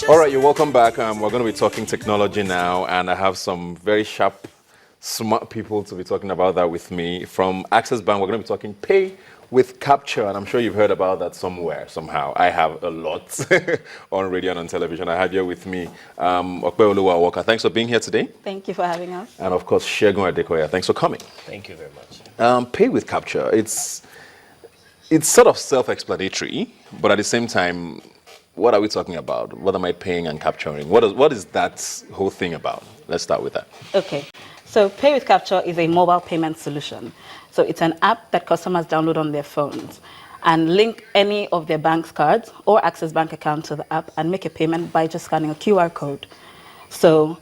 All right, you're welcome back. We're going to be talking technology now, and I have some very sharp, smart people to be talking about that with me. From Access Bank, we're going to be talking pay with capture, and I'm sure you've heard about that somewhere, somehow. I have a lot on radio and on television. I had here with me Opeoluwa Owoka. Thanks for being here today. Thank you for having us. And of course, Shegun Adekoya. Thanks for coming. Thank you very much. Pay with capture, it's sort of self-explanatory, but at the same time, what are we talking about? What am I paying and capturing? What is that whole thing about? Let's start with that. Okay. So Pay with Capture is a mobile payment solution. So it's an app that customers download on their phones and link any of their bank's cards or Access Bank account to the app and make a payment by just scanning a QR code. So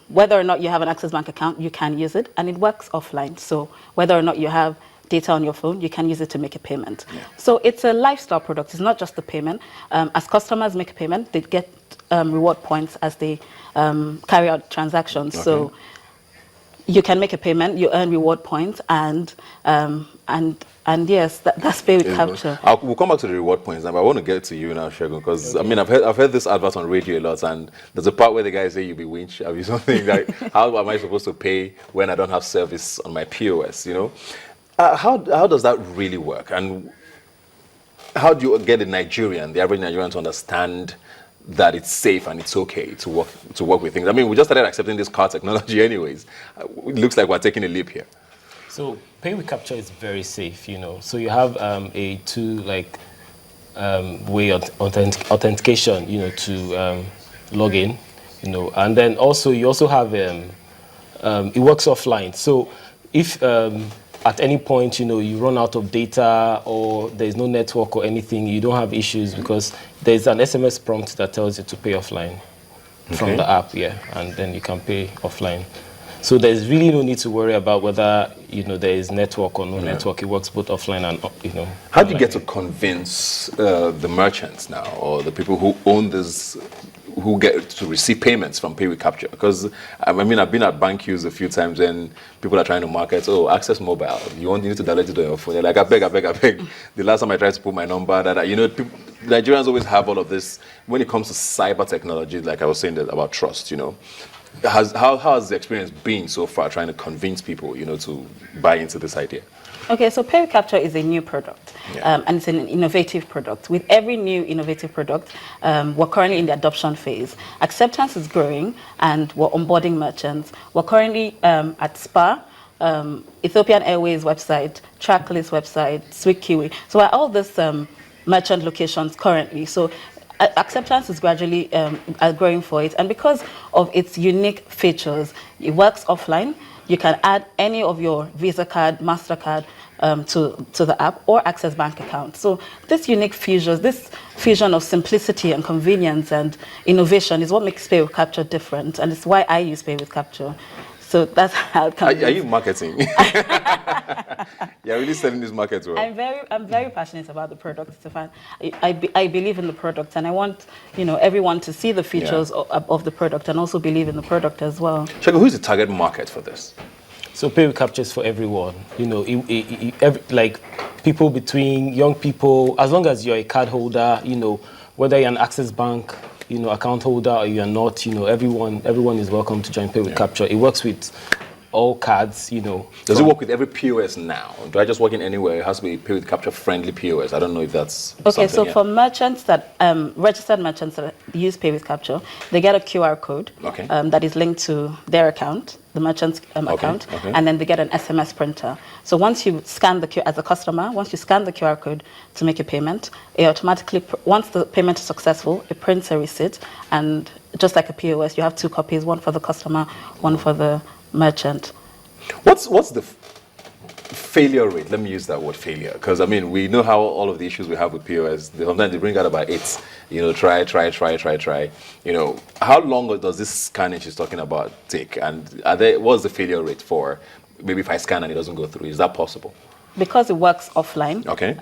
whether or not you have an Access Bank account, you can use it, and it works offline. So whether or not you have data on your phone, you can use it to make a payment. Yeah. So it's a lifestyle product. It's not just the payment. As customers make a payment, they get reward points as they carry out transactions. Okay. So you can make a payment, you earn reward points, and yes, that's Pay with Capture. We'll come back to the reward points now, but I want to get to you now, Shegun, because I mean, I've heard this advert on radio a lot, and there's a part where the guys say, "You be winch," have you something like, "How am I supposed to pay when I don't have service on my POS?" You know. How does that really work? And how do you get the average Nigerian to understand that it's safe and it's okay to work with things? I mean, we just started accepting this card technology anyways. It looks like we're taking a leap here. So Pay with Capture is very safe, you know. So you have a way of authentication, you know, to log in, you know, and then you also have it works offline. So if at any point, you know, you run out of data or there's no network or anything, you don't have issues because there's an SMS prompt that tells you to pay offline from the app, yeah, and then you can pay offline. So there's really no need to worry about whether, you know, there is network or no network. It works both offline and, you know. How do you get to convince the merchants now, or the people who own this, who get to receive payments from Pay with Capture? Because I mean, I've been at bank queues a few times and people are trying to market, access mobile. You need to download it on your phone. They're like, I beg. The last time I tried to put my number, you know, Nigerians always have all of this. When it comes to cyber technology, like I was saying about trust, you know, how has the experience been so far trying to convince people, you know, to buy into this idea? Okay, so Pay with Capture is a new product, and it's an innovative product. With every new innovative product, we're currently in the adoption phase. Acceptance is growing, and we're onboarding merchants. We're currently at SPA, Ethiopian Airways website, Tracklist website, SweetKiwi. So we're at all these merchant locations currently. So acceptance is gradually growing for it, and because of its unique features, it works offline. You can add any of your Visa card, MasterCard to the app or Access Bank account. So this fusion of simplicity and convenience and innovation is what makes Pay with Capture different, and it's why I use Pay with Capture. So that's how it comes. Are you marketing? You're really selling this market well. I'm very passionate about the product, Stefan. I believe in the product, and I want, you know, everyone to see the features of the product and also believe in the product as well. Shegun, who's the target market for this? So Pay with Capture is for everyone. You know, like people between young people, as long as you're a card holder, you know, whether you're an Access Bank, you know, account holder or you're not, you know, everyone is welcome to join Pay with Capture. It works with all cards, you know. Does it work with every POS now? Do I just work in anywhere? It has to be Pay with Capture friendly POS. I don't know if that's okay. So for merchants that registered merchants that use Pay with Capture, they get a QR code that is linked to their account, the merchant's account, and then they get an SMS printer. So once you scan as a customer, once you scan the QR code to make a payment, it automatically, once the payment is successful, it prints a receipt, and just like a POS, you have two copies, one for the customer, one for the merchant. What's the failure rate? Let me use that word, failure, because I mean, we know how all of the issues we have with POS, sometimes they bring out about 8, you know, try. You know, how long does this scanning she's talking about take? And what's the failure rate for maybe if I scan and it doesn't go through? Is that possible? Because it works offline. Okay.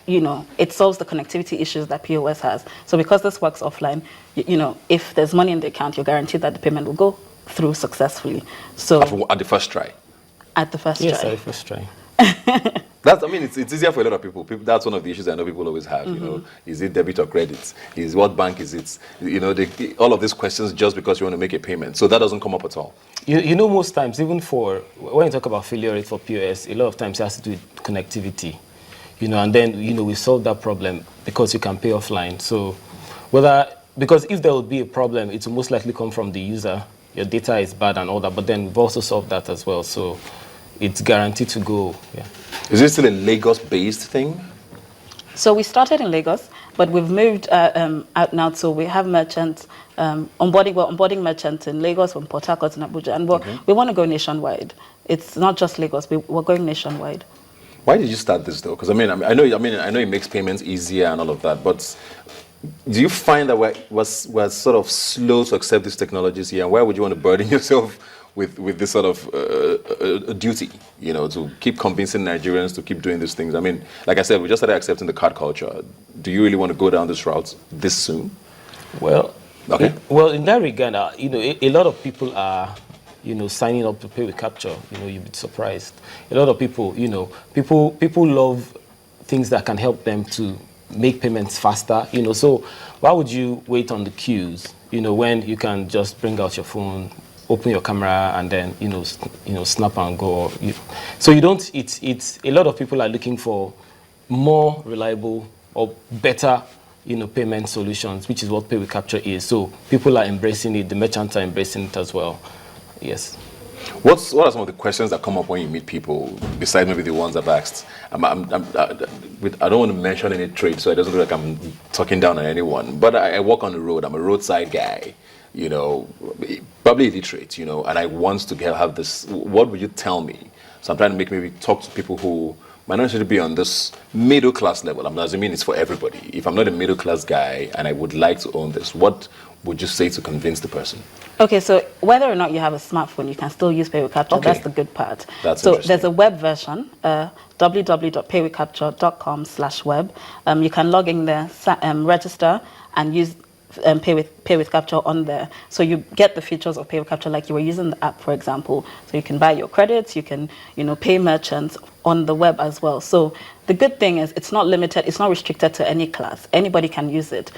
You know, it solves the connectivity issues that POS has. So because this works offline, you know, if there's money in the account, you're guaranteed that the payment will go through successfully. So at the first try. At the first try. Yes, at the first try. That's, I mean, it's easier for a lot of people. That's one of the issues I know people always have. You know, is it debit or credit? Is what bank is it? You know, all of these questions just because you want to make a payment. So that doesn't come up at all. You know, most times, even for when you talk about failure rate for POS, a lot of times it has to do with connectivity. You know, and then we solve that problem because you can pay offline. So because if there would be a problem, it will most likely come from the user. Your data is bad and all that, but then we've also solved that as well. So it's guaranteed to go. Yeah. Is it still a Lagos-based thing? So we started in Lagos, but we've moved out now. So we have merchants onboarding merchants in Lagos, from Port Harcourt, and Abuja, and we want to go nationwide. It's not just Lagos; we're going nationwide. Why did you start this though? Because I know it makes payments easier and all of that, but do you find that we're sort of slow to accept these technologies here? And why would you want to burden yourself with this sort of duty, you know, to keep convincing Nigerians to keep doing these things? I mean, like I said, we just started accepting the card culture. Do you really want to go down this route this soon? Well, in that regard, a lot of people are, signing up to pay with capture. You'd be surprised. A lot of people, people love things that can help them to make payments faster. So why would you wait on the queues? When you can just bring out your phone, open your camera, and then snap and go. So you don't. It's a lot of people are looking for more reliable or better payment solutions, which is what pay with capture is. So people are embracing it. The merchants are embracing it as well. Yes. What are some of the questions that come up when you meet people, besides maybe the ones I've asked? I don't want to mention any trade, so it doesn't look like I'm talking down on anyone. But I walk on the road. I'm a roadside guy, probably illiterate, and I want to have this. What would you tell me? So I'm trying to maybe talk to people who might not necessarily be on this middle class level. Doesn't mean it's for everybody. If I'm not a middle class guy and I would like to own this, what would you say to convince the person? Okay, so whether or not you have a smartphone, you can still use Pay with Capture. Okay. That's the good part. So there's a web version, www.paywithcapture.com/web. You can log in there, register, and use Pay with Capture on there. So you get the features of Pay with Capture like you were using the app, for example. So you can buy your credits, you can pay merchants on the web as well. So the good thing is it's not limited, it's not restricted to any class. Anybody can use it,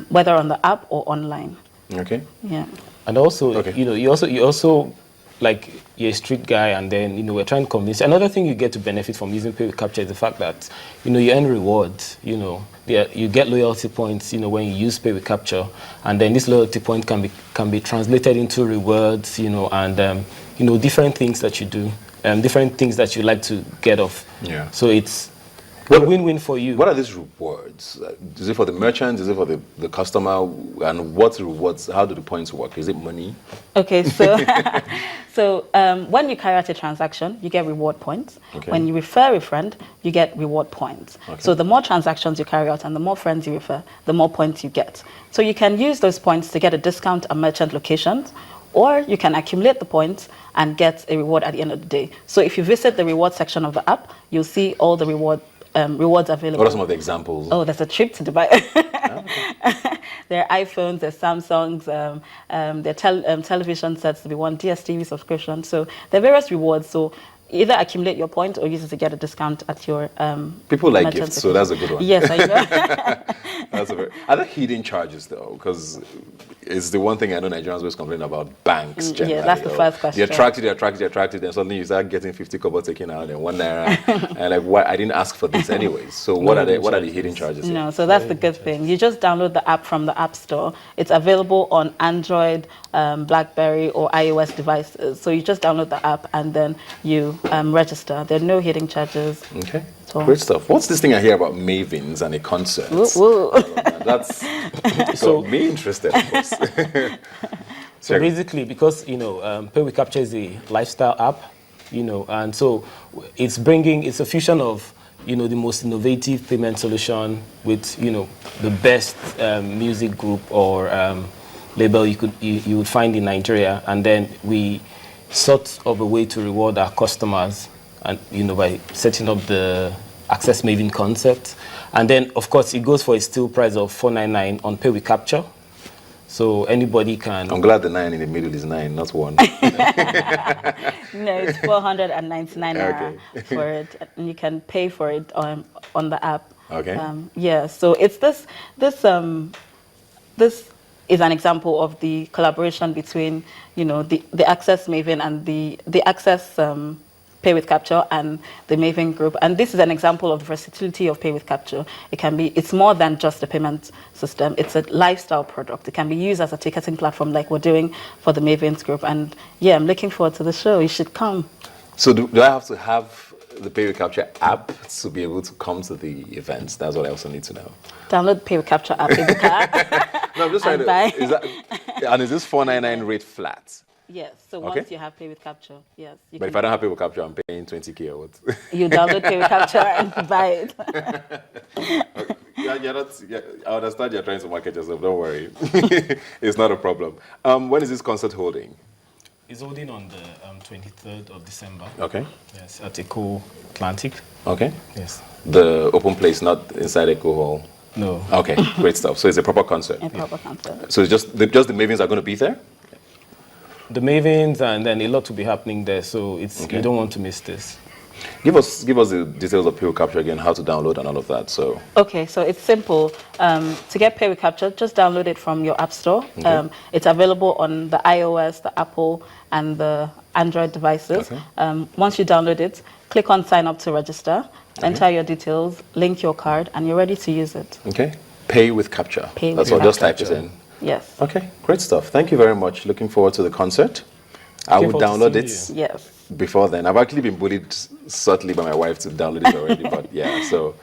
whether on the app or online. Okay. Yeah. And also, you also like you're a street guy, and then we're trying to convince. Another thing you get to benefit from using Pay with Capture is the fact that you earn rewards. You get loyalty points. When you use Pay with Capture, and then this loyalty point can be translated into rewards. And different things that you do, different things that you like to get off. Yeah. So it's a win-win for you. What are these rewards? Is it for the merchant? Is it for the customer? And what rewards? How do the points work? Is it money? Okay, so when you carry out a transaction, you get reward points. Okay. When you refer a friend, you get reward points. Okay. So the more transactions you carry out and the more friends you refer, the more points you get. So you can use those points to get a discount at merchant locations, or you can accumulate the points and get a reward at the end of the day. So if you visit the reward section of the app, you'll see all the rewards available. What are some of the examples? Oh, there's a trip to Dubai. There are iPhones, there's Samsungs, there are television sets to be won, DSTV subscription. So there are various rewards. So either accumulate your points or use it to get a discount at your people like gifts, so that's a good one. Yes, I know. Are there hidden charges though? Because it's the one thing I know Nigerians always complain about, banks generally. Yeah, that's the first question. You're attracted, and suddenly you start getting 50 kobo taken out and 1 naira. And like, why? I didn't ask for this anyways. So what are the hidden charges? No, so that's the good thing. You just download the app from the App Store. It's available on Android, BlackBerry, or iOS devices. So you just download the app and then you register. There are no hidden charges. Okay. Great stuff. What's this thing I hear about Mavins and a concert? That's got me interested. So basically, because Pay with Capture is a lifestyle app, and so it's a fusion of the most innovative payment solution with the best music group or label you would find in Nigeria, and then we sort of a way to reward our customers, and by setting up the Access Maven concept. And then of course it goes for a still price of $499 on Pay with Capture. So anybody can. I'm glad the 9 in the middle is 9, not 1. No, it's 499 naira Okay. for it, and you can pay for it on the app. Okay. Yeah, so it's this is an example of the collaboration between, the Access Maven and the Access Pay with Capture and the Maven group. And this is an example of the versatility of Pay with Capture. It's more than just a payment system. It's a lifestyle product. It can be used as a ticketing platform like we're doing for the Mavens group. And yeah, I'm looking forward to the show. You should come. So do I have to have the Pay with Capture app to be able to come to the events? That's what I also need to know. Download Pay with Capture app in the car. No, I'm just trying to. Is this 499 rate flat? Yes, so Okay. once you have Pay with Capture, yes. But if I don't have Pay with Capture, I'm paying 20K or what? You download Pay with Capture and buy it. I understand you're trying to market yourself. Don't worry. It's not a problem. When is this concert holding? It's holding on the 23rd of December. Okay. Yes, at Eco Atlantic. Okay. Yes. The open place, not inside Eco Hall. No. Okay, great stuff. So it's a proper concert. A proper concert. So it's just the Mavens are going to be there? The Mavens, and then a lot will be happening there. So it's Okay. you don't want to miss this. Give us the details of Pay with Capture again, how to download and all of that. So Okay, so it's simple. To get Pay with Capture, just download it from your app store. Okay. It's available on the iOS, the Apple, and the Android devices. Okay. Once you download it, click on Sign Up to register, enter your details, link your card, and you're ready to use it. Okay. Pay with Capture. Pay That's with all. Just Capture. type it in. Yes. Okay, great stuff. Thank you very much. Looking forward to the concert. I will Looking forward download to it seeing Yes. before then. I've actually been bullied subtly by my wife to download it already, but yeah, so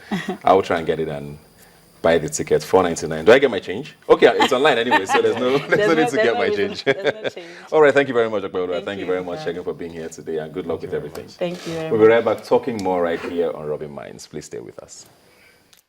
I will try and get it and buy the ticket. $4.99. Do I get my change? Okay, it's online anyway, so there's no need to get my change. There's no change. All right, thank you very much, Opeoluwa. Thank you you. very much, Shegun, for being here today, and good luck with everything. Thank you very We'll much. be right back talking more right here on Robin Minds. Please stay with us.